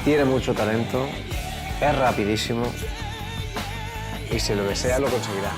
tiene mucho talento, es rapidísimo y si lo desea lo conseguirá.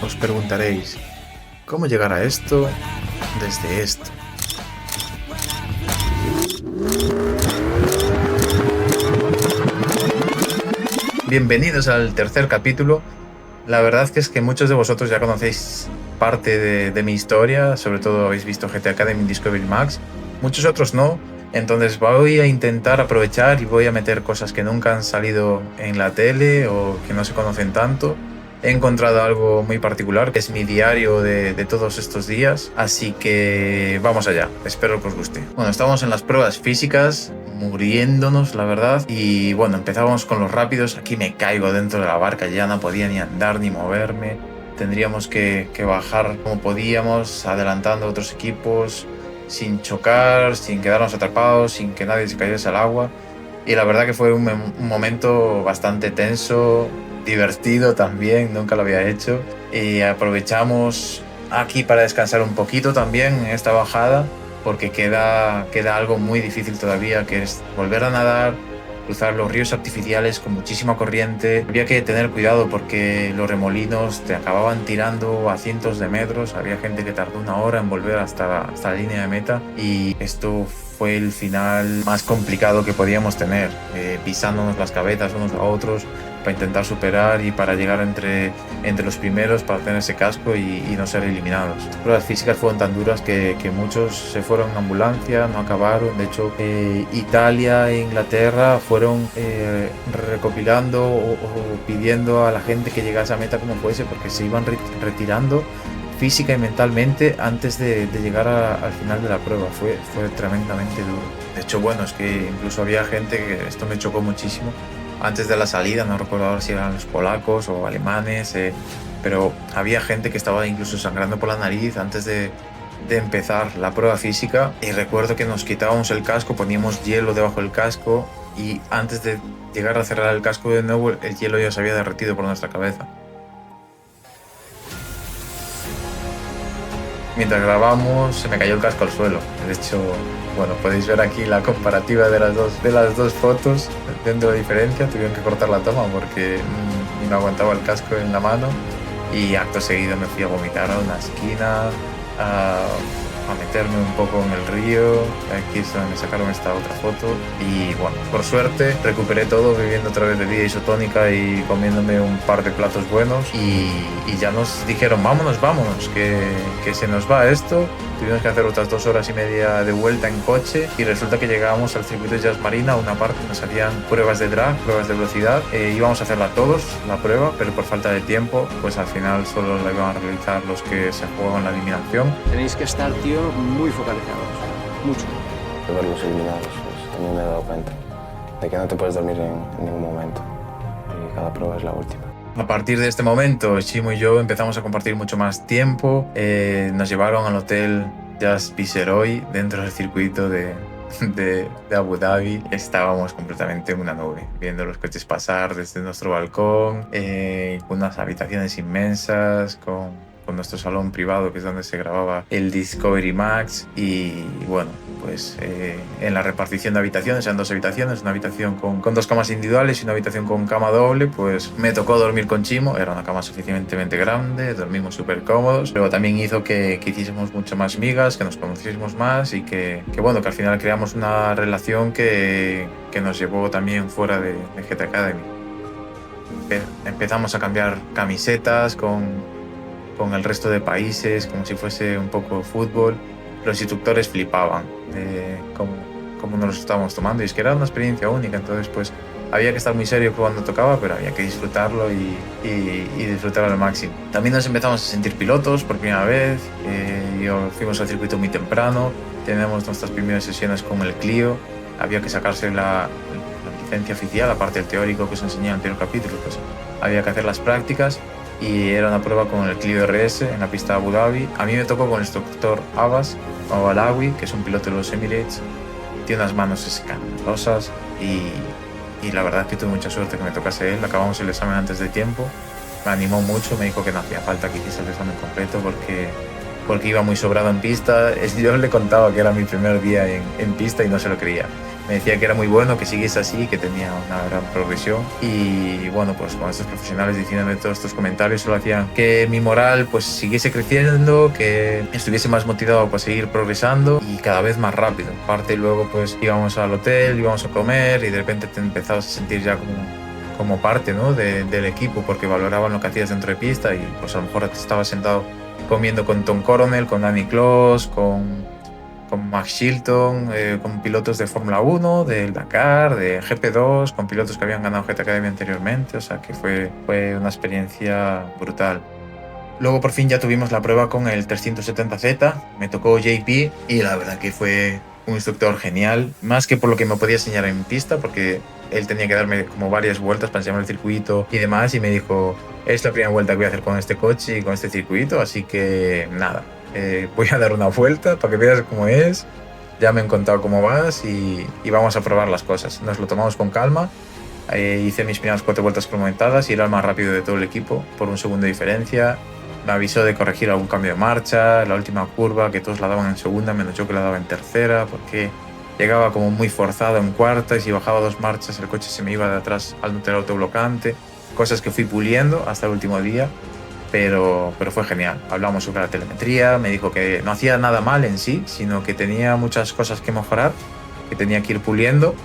Os preguntaréis, ¿cómo llegar a esto desde esto? Bienvenidos al tercer capítulo. La verdad que es que muchos de vosotros ya conocéis parte de mi historia, sobre todo habéis visto GTA Academy Discovery Max, muchos otros no, entonces voy a intentar aprovechar y voy a meter cosas que nunca han salido en la tele o que no se conocen tanto. He encontrado algo muy particular, que es mi diario de todos estos días, así que vamos allá, espero que os guste. Bueno, estábamos en las pruebas físicas, muriéndonos, la verdad, y bueno, empezábamos con los rápidos. Aquí me caigo dentro de la barca, ya no podía ni andar ni moverme. Tendríamos que bajar como podíamos, adelantando a otros equipos, sin chocar, sin quedarnos atrapados, sin que nadie se cayese al agua. Y la verdad que fue un momento bastante tenso, divertido también, nunca lo había hecho. Y aprovechamos aquí para descansar un poquito también en esta bajada, porque queda algo muy difícil todavía, que es volver a nadar, cruzar los ríos artificiales con muchísima corriente. Había que tener cuidado porque los remolinos te acababan tirando a cientos de metros. Había gente que tardó 1 hora en volver hasta la línea de meta, y esto fue el final más complicado que podíamos tener, pisándonos las cabezas unos a otros para intentar superar y para llegar entre los primeros para tener ese casco y no ser eliminados. Las pruebas físicas fueron tan duras que muchos se fueron en ambulancia, no acabaron. De hecho, Italia e Inglaterra fueron recopilando o pidiendo a la gente que llegase a meta como fuese, porque se iban retirando física y mentalmente antes de llegar al final de la prueba. Fue tremendamente duro. De hecho, bueno, es que incluso había gente que esto me chocó muchísimo. Antes de la salida, no recuerdo ahora si eran los polacos o alemanes, pero había gente que estaba incluso sangrando por la nariz antes de empezar la prueba física. Y recuerdo que nos quitábamos el casco, poníamos hielo debajo del casco, y antes de llegar a cerrar el casco de nuevo, el hielo ya se había derretido por nuestra cabeza. Mientras grabamos se me cayó el casco al suelo. De hecho, bueno, podéis ver aquí la comparativa de las dos fotos, viendo la diferencia. Tuvieron que cortar la toma porque no aguantaba el casco en la mano, y acto seguido me fui a vomitar a una esquina, a meterme un poco en el río. Aquí es donde me sacaron esta otra foto, y bueno, por suerte recuperé todo bebiendo otra vez bebida isotónica y comiéndome un par de platos buenos, y ya nos dijeron vámonos, que se nos va esto. Tuvimos que hacer otras 2 horas y media de vuelta en coche, y resulta que llegábamos al circuito de Jazz Marina, a una parte nos hacían pruebas de drag, pruebas de velocidad. Íbamos a hacerla todos, la prueba, pero por falta de tiempo, pues al final solo la iban a realizar los que se jugaban la eliminación. Tenéis que estar, tío, muy focalizados, mucho. De verlos eliminados, pues también me he dado cuenta de que no te puedes dormir en ningún momento, y cada prueba es la última. A partir de este momento, Chimo y yo empezamos a compartir mucho más tiempo. Nos llevaron al hotel Jazz Viceroy dentro del circuito de Abu Dhabi. Estábamos completamente en una nube, viendo los coches pasar desde nuestro balcón, con unas habitaciones inmensas, con nuestro salón privado, que es donde se grababa el Discovery Max. Y bueno, pues en la repartición de habitaciones, eran 2 habitaciones, una habitación con 2 camas individuales y una habitación con cama doble. Pues me tocó dormir con Chimo, era una cama suficientemente grande, dormimos súper cómodos, pero también hizo que hiciésemos mucho más migas, que nos conociésemos más, y que bueno, que al final creamos una relación que nos llevó también fuera de GTA Academy. Empezamos a cambiar camisetas con el resto de países, como si fuese un poco fútbol. Los instructores flipaban cómo nos lo estábamos tomando, y es que era una experiencia única. Entonces pues había que estar muy serio cuando tocaba, pero había que disfrutarlo y disfrutar al máximo. También nos empezamos a sentir pilotos por primera vez. Fuimos al circuito muy temprano, tenemos nuestras primeras sesiones con el Clio. Había que sacarse la licencia oficial, aparte del teórico que os enseñé en el anterior capítulo. Pues había que hacer las prácticas, y era una prueba con el Clio RS en la pista de Abu Dhabi. A mí me tocó con el instructor Abbas Alawi, que es un piloto de los Emirates. Tiene unas manos escandalosas, y la verdad es que tuve mucha suerte que me tocase él. Acabamos el examen antes de tiempo, me animó mucho, me dijo que no hacía falta que hiciese el examen completo porque iba muy sobrado en pista. Yo le contaba que era mi primer día en pista y no se lo creía. Me decía que era muy bueno, que siguiese así, que tenía una gran progresión. Y bueno, pues con estos profesionales diciéndome todos estos comentarios solo hacían que mi moral pues siguiese creciendo, que estuviese más motivado para seguir progresando y cada vez más rápido. Aparte luego pues íbamos al hotel, íbamos a comer y de repente te empezabas a sentir ya como parte, ¿no? del equipo, porque valoraban lo que hacías dentro de pista y pues a lo mejor te estabas sentado comiendo con Tom Coronel, con Danny Close, con Max Chilton, con pilotos de Fórmula 1, del Dakar, de GP2, con pilotos que habían ganado GT Academy anteriormente, o sea que fue una experiencia brutal. Luego por fin ya tuvimos la prueba con el 370Z, me tocó JP y la verdad que fue un instructor genial, más que por lo que me podía enseñar en pista, porque él tenía que darme como varias vueltas para enseñarme el circuito y demás, y me dijo, es la primera vuelta que voy a hacer con este coche y con este circuito, así que nada, voy a dar una vuelta para que veas cómo es, ya me han contado cómo vas y vamos a probar las cosas. Nos lo tomamos con calma, hice mis primeras 4 vueltas cromometadas y era el más rápido de todo el equipo, por un segundo de diferencia. Me avisó de corregir algún cambio de marcha, la última curva, que todos la daban en segunda, menos yo que la daba en tercera, porque llegaba como muy forzado en cuarta y si bajaba 2 marchas el coche se me iba de atrás al no tener autoblocante. Cosas que fui puliendo hasta el último día, pero fue genial. Hablamos sobre la telemetría, me dijo que no hacía nada mal en sí, sino que tenía muchas cosas que mejorar, que tenía que ir puliendo,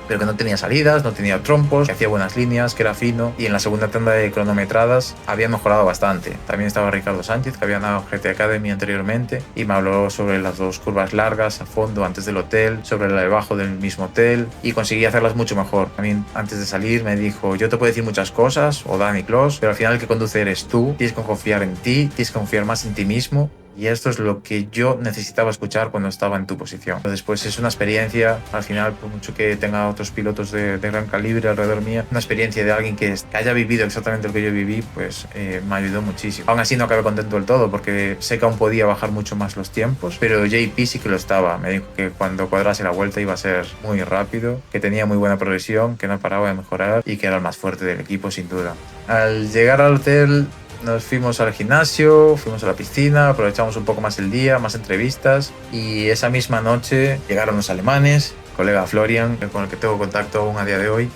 pero que no tenía salidas, no tenía trompos, que hacía buenas líneas, que era fino, y en la segunda tanda de cronometradas había mejorado bastante. También estaba Ricardo Sánchez, que había ganado GT Academy anteriormente, y me habló sobre las 2 curvas largas a fondo antes del hotel, sobre la de bajo del mismo hotel, y conseguí hacerlas mucho mejor. También antes de salir me dijo, yo te puedo decir muchas cosas, o Danny Close, pero al final el que conduce eres tú, tienes que confiar en ti, tienes que confiar más en ti mismo. Y esto es lo que yo necesitaba escuchar cuando estaba en tu posición. Después es una experiencia, al final, por mucho que tenga otros pilotos de gran calibre alrededor mía, una experiencia de alguien que haya vivido exactamente lo que yo viví, pues me ayudó muchísimo. Aún así no acabé contento del todo, porque sé que aún podía bajar mucho más los tiempos, pero JP sí que lo estaba. Me dijo que cuando cuadrase la vuelta iba a ser muy rápido, que tenía muy buena progresión, que no paraba de mejorar y que era el más fuerte del equipo, sin duda. Al llegar al hotel, nos fuimos al gimnasio, fuimos a la piscina, aprovechamos un poco más el día, más entrevistas y esa misma noche llegaron los alemanes, colega Florian, con el que tengo contacto aún a día de hoy,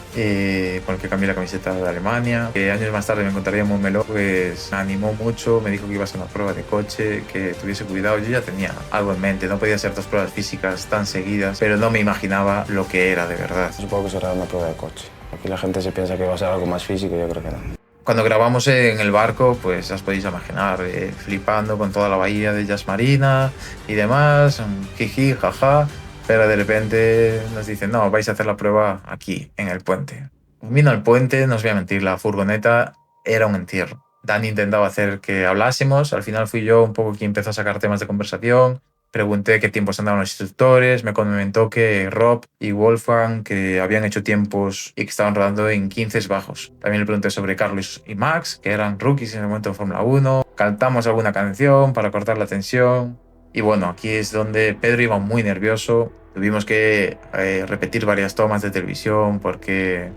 con el que cambié la camiseta de Alemania, que años más tarde me encontraría en Montmeló, pues me animó mucho, me dijo que iba a hacer una prueba de coche, que tuviese cuidado. Yo ya tenía algo en mente, no podía hacer 2 pruebas físicas tan seguidas, pero no me imaginaba lo que era de verdad. Supongo que será una prueba de coche. Aquí la gente se piensa que va a ser algo más físico, yo creo que no. Cuando grabamos en el barco, pues ya os podéis imaginar, flipando con toda la bahía de Jazz Marina y demás, jiji, jaja, pero de repente nos dicen, no, vais a hacer la prueba aquí, en el puente. Vino al puente, no os voy a mentir, la furgoneta era un entierro. Dani intentaba hacer que hablásemos, al final fui yo un poco quien empezó a sacar temas de conversación. Pregunté qué tiempos andaban los instructores, me comentó que Rob y Wolfgang que habían hecho tiempos y que estaban rodando en 15 bajos. También le pregunté sobre Carlos y Max, que eran rookies en el momento de Fórmula 1. Cantamos alguna canción para cortar la tensión. Y bueno, aquí es donde Pedro iba muy nervioso. Tuvimos que repetir varias tomas de televisión porque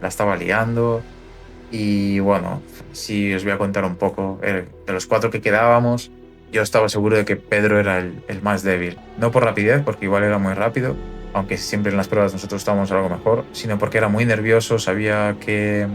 la estaba liando. Y bueno, sí os voy a contar un poco. De los 4 que quedábamos, yo estaba seguro de que Pedro era el más débil. No por rapidez, porque igual era muy rápido, aunque siempre en las pruebas nosotros estábamos algo mejor, sino porque era muy nervioso, sabía que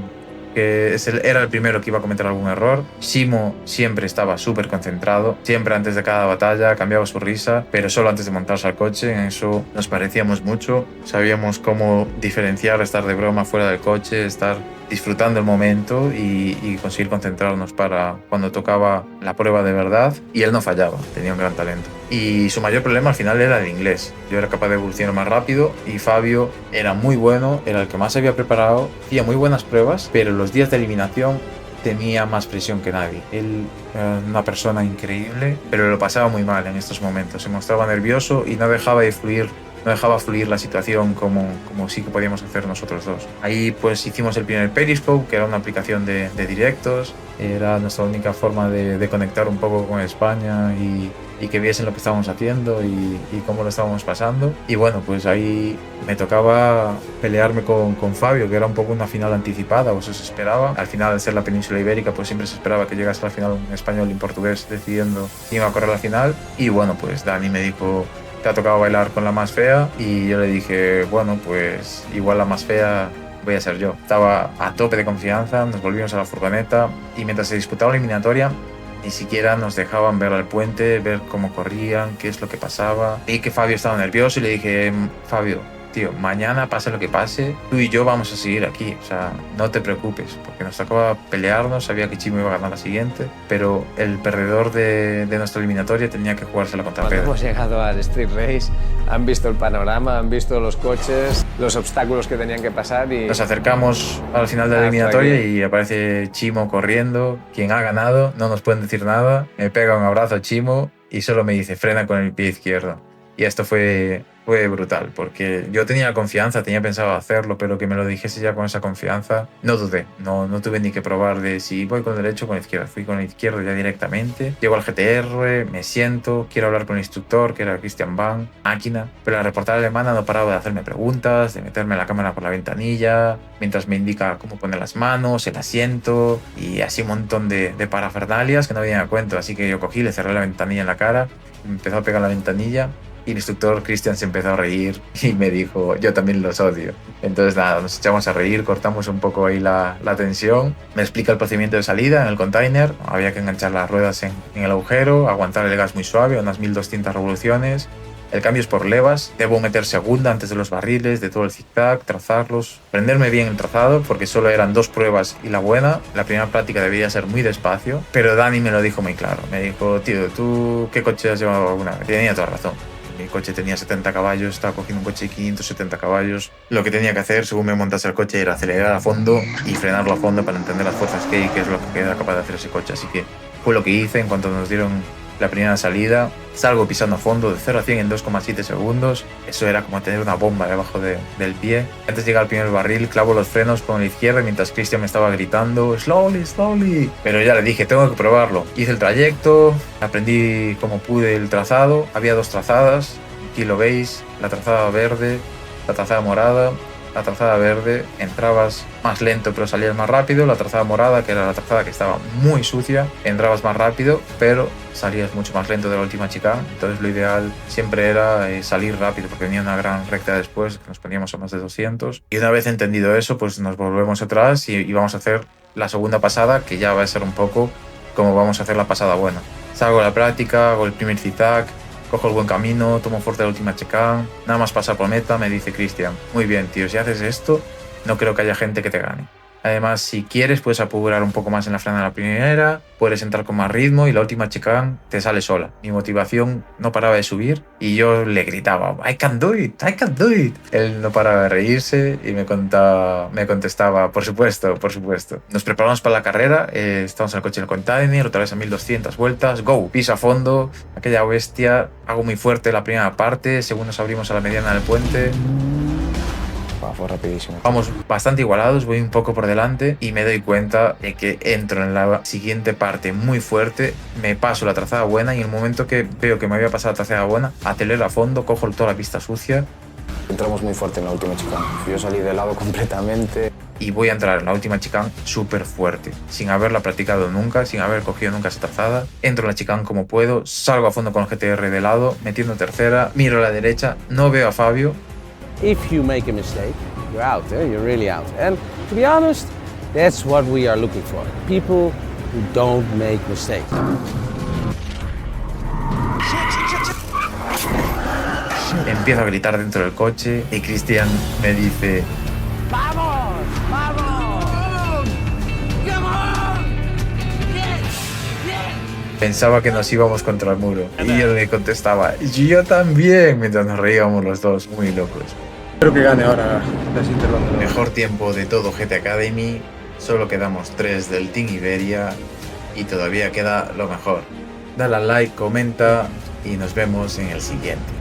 era el primero que iba a cometer algún error. Simo siempre estaba súper concentrado, siempre antes de cada batalla cambiaba su risa, pero solo antes de montarse al coche. En eso nos parecíamos mucho, sabíamos cómo diferenciar estar de broma fuera del coche, estar disfrutando el momento y conseguir concentrarnos para cuando tocaba la prueba de verdad. Y él no fallaba, tenía un gran talento. Y su mayor problema al final era el inglés. Yo era capaz de evolucionar más rápido y Fabio era muy bueno, era el que más se había preparado, hacía muy buenas pruebas, pero los días de eliminación tenía más presión que nadie. Él era una persona increíble, pero lo pasaba muy mal en estos momentos. Se mostraba nervioso y no dejaba fluir la situación como sí que podíamos hacer nosotros dos. Ahí pues hicimos el primer Periscope, que era una aplicación de directos. Era nuestra única forma de conectar un poco con España y que viesen lo que estábamos haciendo y cómo lo estábamos pasando. Y bueno, pues ahí me tocaba pelearme con Fabio, que era un poco una final anticipada, o eso se esperaba. Al final, al ser la península ibérica, pues siempre se esperaba que llegase a la final un español y un portugués decidiendo quién iba a correr la final. Y bueno, pues Dani me dijo te ha tocado bailar con la más fea. Y yo le dije, bueno, pues igual la más fea voy a ser yo. Estaba a tope de confianza, nos volvimos a la furgoneta y mientras se disputaba la eliminatoria ni siquiera nos dejaban ver al puente, ver cómo corrían, qué es lo que pasaba. Vi que Fabio estaba nervioso y le dije, Fabio, tío, mañana pase lo que pase, tú y yo vamos a seguir aquí, o sea, no te preocupes, porque nos tocaba pelearnos, sabía que Chimo iba a ganar la siguiente, pero el perdedor de nuestra eliminatoria tenía que jugársela contra Cuando Pedro. hemos llegado al Street Race, han visto el panorama, han visto los coches, los obstáculos que tenían que pasar y... Nos acercamos al final de la eliminatoria y aparece Chimo corriendo, quien ha ganado, no nos pueden decir nada, me pega un abrazo Chimo y solo me dice frena con el pie izquierdo. Y esto fue brutal, porque yo tenía confianza, tenía pensado hacerlo, pero que me lo dijese ya con esa confianza, no dudé, no tuve ni que probar de si voy con derecho o con izquierda, fui con el izquierdo ya directamente. Llego al GTR, me siento, quiero hablar con el instructor, que era Christian Van, máquina, pero la reportera alemana no paraba de hacerme preguntas, de meterme la cámara por la ventanilla, mientras me indica cómo poner las manos, el asiento, y así un montón de parafernalias que no venían a cuento, así que yo cogí, le cerré la ventanilla en la cara, me empezó a pegar la ventanilla. Y el instructor Christian se empezó a reír y me dijo, yo también los odio. Entonces nada, nos echamos a reír, cortamos un poco ahí la tensión. Me explica el procedimiento de salida en el container. Había que enganchar las ruedas en el agujero, aguantar el gas muy suave, unas 1200 revoluciones. El cambio es por levas, debo meter segunda antes de los barriles, de todo el zigzag, trazarlos, prenderme bien el trazado porque solo eran 2 pruebas y la buena. La primera práctica debería ser muy despacio, pero Dani me lo dijo muy claro. Me dijo, tío, ¿tú qué coche has llevado alguna vez? Tenía toda razón. Mi coche tenía 70 caballos, estaba cogiendo un coche de 570 caballos. Lo que tenía que hacer, según me montase el coche, era acelerar a fondo y frenarlo a fondo para entender las fuerzas que hay, que es lo que era capaz de hacer ese coche. Así que fue lo que hice en cuanto nos dieron la primera salida. Salgo pisando a fondo de 0 a 100 en 2,7 segundos. Eso era como tener una bomba debajo del pie. Antes de llegar al primer barril, clavo los frenos con la izquierda mientras Christian me estaba gritando slowly, slowly. Pero ya le dije, tengo que probarlo. Hice el trayecto, aprendí como pude el trazado. Había 2 trazadas, aquí lo veis, la trazada verde, la trazada morada. La trazada verde entrabas más lento pero salías más rápido. La trazada morada, que era la trazada que estaba muy sucia, entrabas más rápido pero salías mucho más lento de la última chicane. Entonces lo ideal siempre era salir rápido porque venía una gran recta después que nos poníamos a más de 200. Y una vez entendido eso, pues nos volvemos atrás y vamos a hacer la segunda pasada, que ya va a ser un poco como vamos a hacer la pasada buena. Salgo a la práctica, hago el primer zigzag, cojo el buen camino, tomo fuerte la última chicane, nada más pasar por meta, me dice Christian, muy bien tío, si haces esto, no creo que haya gente que te gane. Además, si quieres, puedes apurar un poco más en la frena de la primera, puedes entrar con más ritmo y la última chicane te sale sola. Mi motivación no paraba de subir y yo le gritaba, I can do it, I can do it. Él no paraba de reírse y me contestaba, por supuesto, por supuesto. Nos preparamos para la carrera, estamos en el coche del container, otra vez a 1200 vueltas, go, piso a fondo, aquella bestia, hago muy fuerte la primera parte, según nos abrimos a la mediana del puente. Fue rapidísimo. Vamos bastante igualados, voy un poco por delante y me doy cuenta de que entro en la siguiente parte muy fuerte, me paso la trazada buena y en el momento que veo que me había pasado la trazada buena, acelero a fondo, cojo toda la pista sucia. Entramos muy fuerte en la última chicane. Yo salí de lado completamente. Y voy a entrar en la última chicane súper fuerte, sin haberla practicado nunca, sin haber cogido nunca esa trazada. Entro en la chicane como puedo, salgo a fondo con el GTR de lado, metiendo tercera, miro a la derecha, no veo a Fabio. If you make a mistake, you're out, you're really out. And to be honest, that's what we are looking for. People who don't make mistakes. Empiezo a gritar dentro del coche y Christian me dice, ¡Vamos! ¡Vamos! ¡Come on! pensaba que nos íbamos contra el muro. Y yo le contestaba, yo también, mientras nos reíamos los dos, muy locos. Espero que gane ahora la siguiente ronda. Mejor tiempo de todo GT Academy, solo quedamos 3 del Team Iberia y todavía queda lo mejor. Dale al like, comenta y nos vemos en el siguiente.